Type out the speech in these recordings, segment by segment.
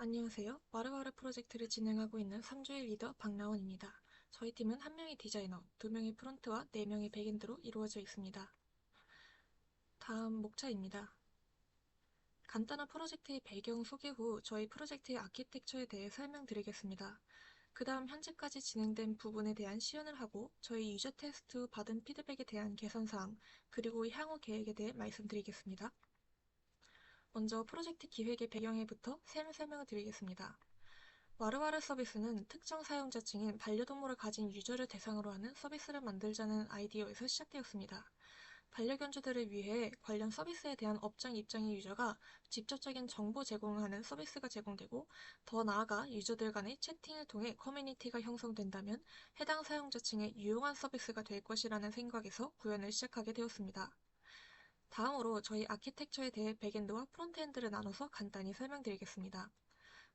안녕하세요. 와르와르 프로젝트를 진행하고 있는 3주의 리더 박나원입니다. 저희 팀은 1명의 디자이너, 2명의 프론트와 4명의 백엔드로 이루어져 있습니다. 다음 목차입니다. 간단한 프로젝트의 배경 소개 후 저희 프로젝트의 아키텍처에 대해 설명드리겠습니다. 그 다음 현재까지 진행된 부분에 대한 시연을 하고 저희 유저 테스트 후 받은 피드백에 대한 개선사항, 그리고 향후 계획에 대해 말씀드리겠습니다. 먼저 프로젝트 기획의 배경에부터 설명을 드리겠습니다. 와르와르 서비스는 특정 사용자층인 반려동물을 가진 유저를 대상으로 하는 서비스를 만들자는 아이디어에서 시작되었습니다. 반려견주들을 위해 관련 서비스에 대한 업장 입장의 유저가 직접적인 정보 제공을 하는 서비스가 제공되고, 더 나아가 유저들 간의 채팅을 통해 커뮤니티가 형성된다면 해당 사용자층의 유용한 서비스가 될 것이라는 생각에서 구현을 시작하게 되었습니다. 다음으로 저희 아키텍처에 대해 백엔드와 프론트엔드를 나눠서 간단히 설명드리겠습니다.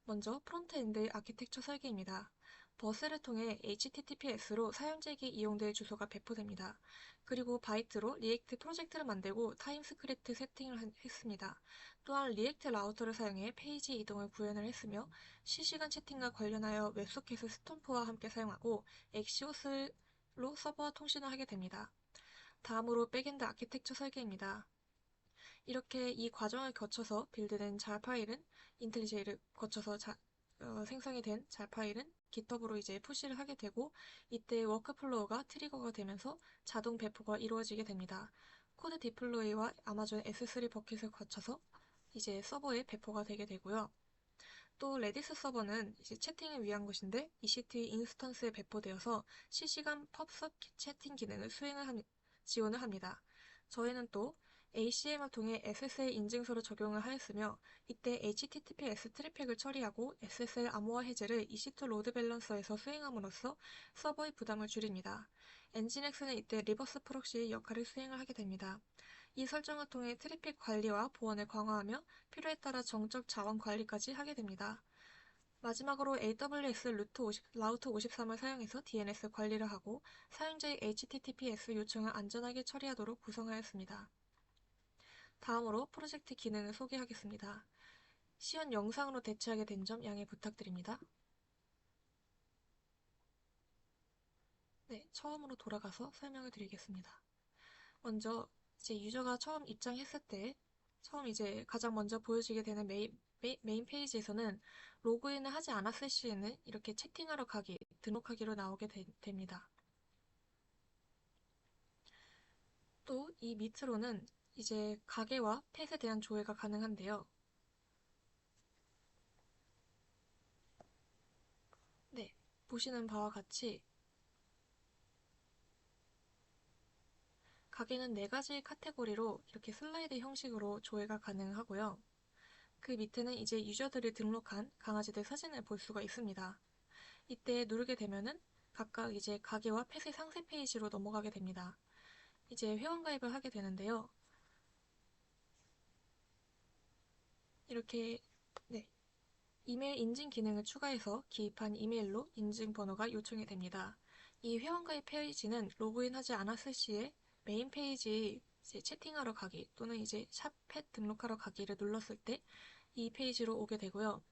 먼저 프론트엔드 아키텍처 설계입니다. 버스를 통해 HTTPS로 사용자에게 이용될 주소가 배포됩니다. 그리고 바이트로 리액트 프로젝트를 만들고 타임스크립트 세팅을 했습니다. 또한 리액트 라우터를 사용해 페이지 이동을 구현을 했으며, 실시간 채팅과 관련하여 웹소켓을 스톰프와 함께 사용하고 엑시오스로 서버와 통신을 하게 됩니다. 다음으로 백엔드 아키텍처 설계입니다. 이렇게 이 과정을 거쳐서 빌드된 잘 파일은 인텔리제이를 거쳐서 생성이 된 잘 파일은 깃허브로 이제 푸시를 하게 되고, 이때 워크플로우가 트리거가 되면서 자동 배포가 이루어지게 됩니다. 코드 디플로이와 아마존 S3 버킷을 거쳐서 이제 서버에 배포가 되게 되고요. 또 레디스 서버는 이제 채팅을 위한 것인데 EC2 인스턴스에 배포되어서 실시간 펍섭 채팅 기능을 지원을 합니다. 저희는 또 ACM을 통해 SSL 인증서를 적용을 하였으며, 이때 HTTPS 트래픽을 처리하고 SSL 암호화 해제를 EC2 로드 밸런서에서 수행함으로써 서버의 부담을 줄입니다. 엔진엑스는 이때 리버스 프록시의 역할을 수행을 하게 됩니다. 이 설정을 통해 트래픽 관리와 보안을 강화하며 필요에 따라 정적 자원 관리까지 하게 됩니다. 마지막으로 AWS 라우터 53을 사용해서 DNS 관리를 하고 사용자의 HTTPS 요청을 안전하게 처리하도록 구성하였습니다. 다음으로 프로젝트 기능을 소개하겠습니다. 시연 영상으로 대체하게 된 점 양해 부탁드립니다. 네, 처음으로 돌아가서 설명을 드리겠습니다. 먼저 이제 유저가 처음 입장했을 때 처음 이제 가장 먼저 보여지게 되는 메인 페이지에서는 로그인을 하지 않았을 시에는 이렇게 채팅하러 가기, 등록하기로 나오게 됩니다. 또 이 밑으로는 이제 가게와 펫에 대한 조회가 가능한데요. 네, 보시는 바와 같이 가게는 4가지 카테고리로 이렇게 슬라이드 형식으로 조회가 가능하고요. 그 밑에는 이제 유저들이 등록한 강아지들 사진을 볼 수가 있습니다. 이때 누르게 되면은 각각 이제 가게와 펫의 상세 페이지로 넘어가게 됩니다. 이제 회원가입을 하게 되는데요. 이렇게 네, 이메일 인증 기능을 추가해서 기입한 이메일로 인증 번호가 요청이 됩니다. 이 회원가입 페이지는 로그인하지 않았을 시에 메인 페이지 이제 채팅하러 가기 또는 이제 샵펫 등록하러 가기를 눌렀을 때 이 페이지로 오게 되고요.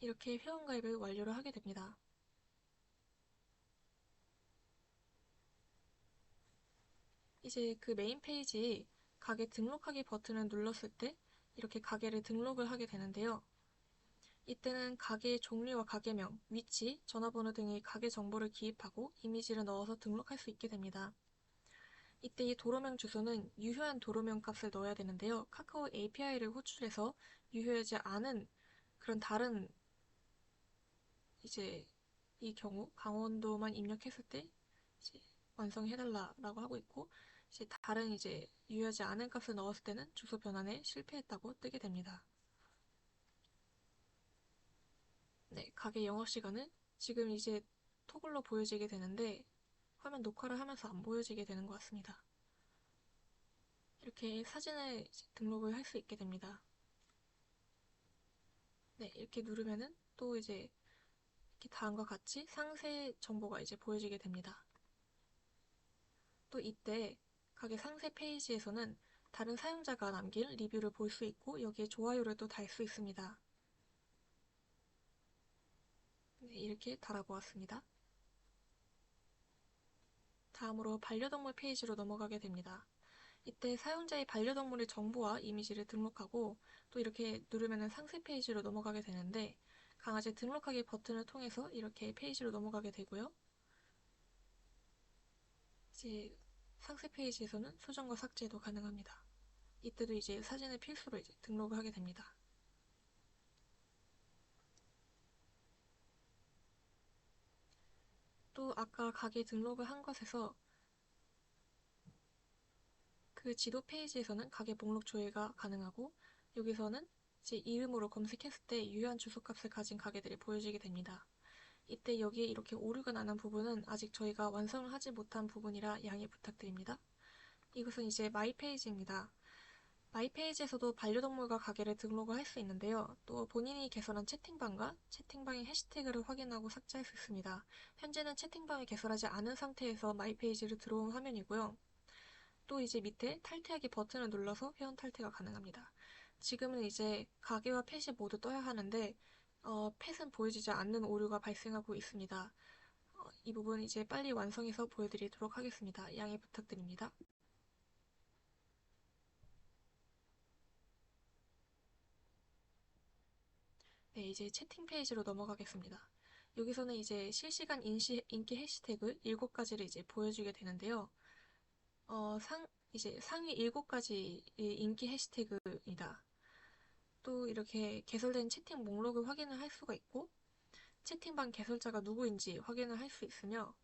이렇게 회원가입을 완료를 하게 됩니다. 이제 그 메인 페이지 가게 등록하기 버튼을 눌렀을 때 이렇게 가게를 등록을 하게 되는데요. 이때는 가게의 종류와 가게명, 위치, 전화번호 등의 가게 정보를 기입하고 이미지를 넣어서 등록할 수 있게 됩니다. 이때 이 도로명 주소는 유효한 도로명 값을 넣어야 되는데요. 카카오 API를 호출해서 유효하지 않은 그런 다른 이제 이 경우 강원도만 입력했을 때 이제 완성해달라라고 하고 있고, 이제 다른 이제 유효하지 않은 값을 넣었을 때는 주소 변환에 실패했다고 뜨게 됩니다. 네, 가게 영업시간은 지금 이제 토글로 보여지게 되는데 화면 녹화를 하면서 안 보여지게 되는 것 같습니다. 이렇게 사진을 등록을 할 수 있게 됩니다. 네, 이렇게 누르면은 또 이제 이렇게 다음과 같이 상세 정보가 이제 보여지게 됩니다. 또 이때 가게 상세 페이지에서는 다른 사용자가 남긴 리뷰를 볼 수 있고 여기에 좋아요를 또 달 수 있습니다. 네, 이렇게 달아보았습니다. 다음으로 반려동물 페이지로 넘어가게 됩니다. 이때 사용자의 반려동물의 정보와 이미지를 등록하고 또 이렇게 누르면 상세 페이지로 넘어가게 되는데 강아지 등록하기 버튼을 통해서 이렇게 페이지로 넘어가게 되고요. 이제 상세 페이지에서는 수정과 삭제도 가능합니다. 이때도 이제 사진을 필수로 이제 등록을 하게 됩니다. 또 아까 가게 등록을 한 것에서 그 지도 페이지에서는 가게 목록 조회가 가능하고 여기서는 제 이름으로 검색했을 때 유효한 주소값을 가진 가게들이 보여지게 됩니다. 이때 여기에 이렇게 오류가 나는 부분은 아직 저희가 완성을 하지 못한 부분이라 양해 부탁드립니다. 이것은 이제 마이 페이지입니다. 마이 페이지에서도 반려동물과 가게를 등록을 할 수 있는데요. 또 본인이 개설한 채팅방과 채팅방의 해시태그를 확인하고 삭제할 수 있습니다. 현재는 채팅방을 개설하지 않은 상태에서 마이 페이지를 들어온 화면이고요. 또 이제 밑에 탈퇴하기 버튼을 눌러서 회원 탈퇴가 가능합니다. 지금은 이제 가게와 펫이 모두 떠야 하는데 펫은 보여지지 않는 오류가 발생하고 있습니다. 이 부분 이제 빨리 완성해서 보여드리도록 하겠습니다. 양해 부탁드립니다. 네, 이제 채팅 페이지로 넘어가겠습니다. 여기서는 이제 실시간 인기 해시태그 7가지를 이제 보여주게 되는데요. 이제 상위 7가지 인기 해시태그입니다. 또 이렇게 개설된 채팅 목록을 확인을 할 수가 있고 채팅방 개설자가 누구인지 확인을 할 수 있으며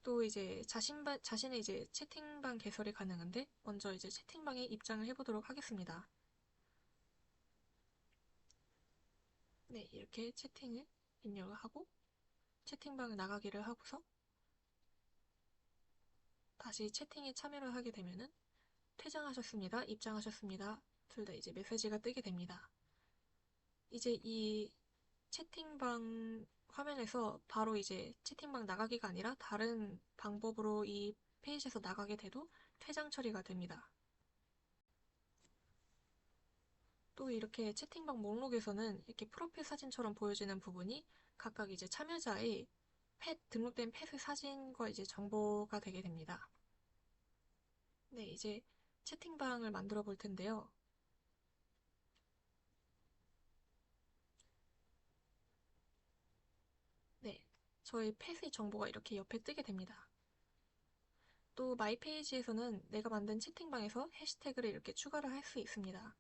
또 이제 자신의 이제 채팅방 개설이 가능한데 먼저 이제 채팅방에 입장을 해보도록 하겠습니다. 네, 이렇게 채팅을 입력을 하고 채팅방을 나가기를 하고서 다시 채팅에 참여를 하게 되면은 퇴장하셨습니다, 입장하셨습니다 둘 다 이제 메시지가 뜨게 됩니다. 이제 이 채팅방 화면에서 바로 이제 채팅방 나가기가 아니라 다른 방법으로 이 페이지에서 나가게 돼도 퇴장 처리가 됩니다. 또 이렇게 채팅방 목록에서는 이렇게 프로필 사진처럼 보여지는 부분이 각각 이제 참여자의 등록된 펫의 사진과 이제 정보가 되게 됩니다. 네, 이제 채팅방을 만들어 볼 텐데요. 네, 저희 펫의 정보가 이렇게 옆에 뜨게 됩니다. 또 마이 페이지에서는 내가 만든 채팅방에서 해시태그를 이렇게 추가를 할 수 있습니다.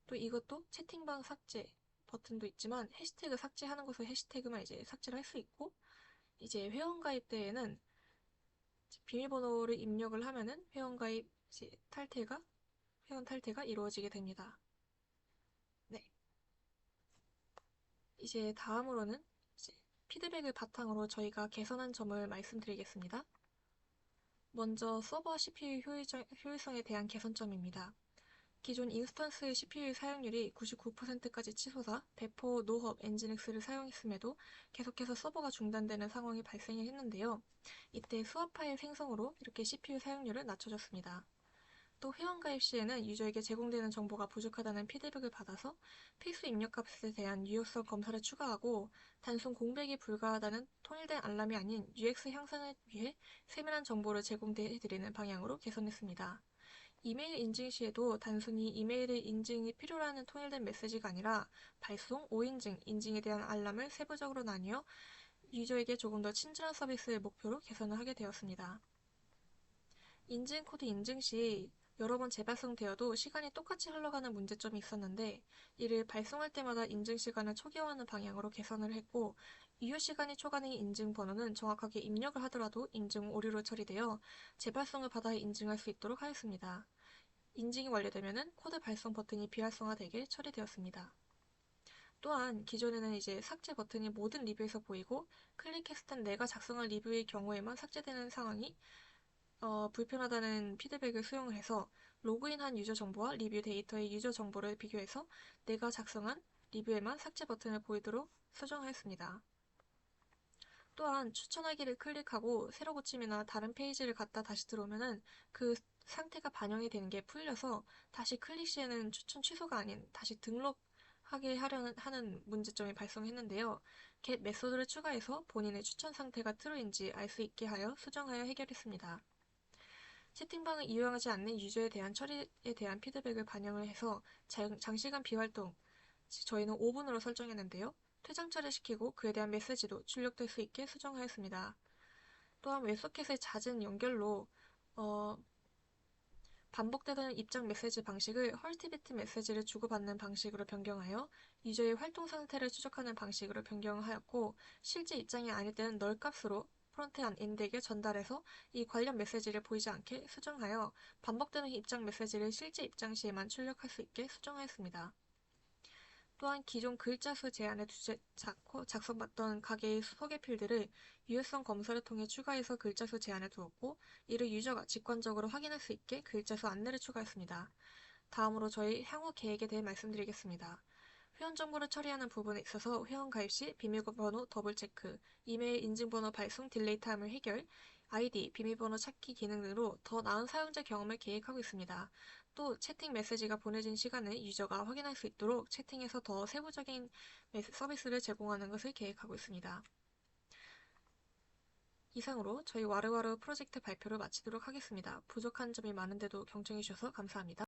또 이것도 채팅방 삭제 버튼도 있지만 해시태그 삭제하는 것을 해시태그만 이제 삭제를 할 수 있고 이제 회원가입 때에는 비밀번호를 입력을 하면은 회원가입 회원 탈퇴가 이루어지게 됩니다. 네. 이제 다음으로는 피드백을 바탕으로 저희가 개선한 점을 말씀드리겠습니다. 먼저 서버 CPU 효율성에 대한 개선점입니다. 기존 인스턴스의 CPU 사용률이 99%까지 치솟아 배포 노헙 엔진엑스를 사용했음에도 계속해서 서버가 중단되는 상황이 발생했는데요. 이때 스왑 파일 생성으로 이렇게 CPU 사용률을 낮춰줬습니다. 또 회원가입 시에는 유저에게 제공되는 정보가 부족하다는 피드백을 받아서 필수 입력값에 대한 유효성 검사를 추가하고 단순 공백이 불가하다는 통일된 알람이 아닌 UX 향상을 위해 세밀한 정보를 제공해드리는 방향으로 개선했습니다. 이메일 인증 시에도 단순히 이메일의 인증이 필요라는 통일된 메시지가 아니라 발송, 5인증, 인증에 대한 알람을 세부적으로 나뉘어 유저에게 조금 더 친절한 서비스를 목표로 개선을 하게 되었습니다. 인증 코드 인증 시 여러 번 재발송되어도 시간이 똑같이 흘러가는 문제점이 있었는데 이를 발송할 때마다 인증 시간을 초기화하는 방향으로 개선을 했고 유효 시간이 초과된 인증 번호는 정확하게 입력을 하더라도 인증 오류로 처리되어 재발송을 받아 인증할 수 있도록 하였습니다. 인증이 완료되면 코드 발송 버튼이 비활성화되게 처리되었습니다. 또한 기존에는 이제 삭제 버튼이 모든 리뷰에서 보이고 클릭했을 땐 내가 작성한 리뷰의 경우에만 삭제되는 상황이 불편하다는 피드백을 수용을 해서 로그인한 유저 정보와 리뷰 데이터의 유저 정보를 비교해서 내가 작성한 리뷰에만 삭제 버튼을 보이도록 수정하였습니다. 또한 추천하기를 클릭하고 새로 고침이나 다른 페이지를 갔다 다시 들어오면은 그 상태가 반영이 되는 게 풀려서 다시 클릭 시에는 추천 취소가 아닌 다시 등록하게 하는 문제점이 발생했는데요. get 메소드를 추가해서 본인의 추천 상태가 true인지 알 수 있게 하여 수정하여 해결했습니다. 채팅방을 이용하지 않는 유저에 대한 처리에 대한 피드백을 반영을 해서 장시간 비활동, 저희는 5분으로 설정했는데요. 퇴장 처리시키고 그에 대한 메시지도 출력될 수 있게 수정하였습니다. 또한 웹소켓의 잦은 연결로 반복되는 입장 메시지 방식을 헐티비트 메시지를 주고받는 방식으로 변경하여 유저의 활동 상태를 추적하는 방식으로 변경하였고 실제 입장이 아닐 때는 널 값으로 프론트엔드에게 전달해서 이 관련 메시지를 보이지 않게 수정하여 반복되는 입장 메시지를 실제 입장 시에만 출력할 수 있게 수정하였습니다. 또한 기존 글자 수 제한에 작성받던 가게의 소개 필드를 유효성 검사를 통해 추가해서 글자 수 제한에 두었고 이를 유저가 직관적으로 확인할 수 있게 글자 수 안내를 추가했습니다. 다음으로 저희 향후 계획에 대해 말씀드리겠습니다. 회원 정보를 처리하는 부분에 있어서 회원 가입 시 비밀번호 더블 체크, 이메일 인증번호 발송 딜레이 타임을 해결, 아이디, 비밀번호 찾기 기능 등으로 더 나은 사용자 경험을 계획하고 있습니다. 또 채팅 메시지가 보내진 시간을 유저가 확인할 수 있도록 채팅에서 더 세부적인 서비스를 제공하는 것을 계획하고 있습니다. 이상으로 저희 와르와르 프로젝트 발표를 마치도록 하겠습니다. 부족한 점이 많은데도 경청해 주셔서 감사합니다.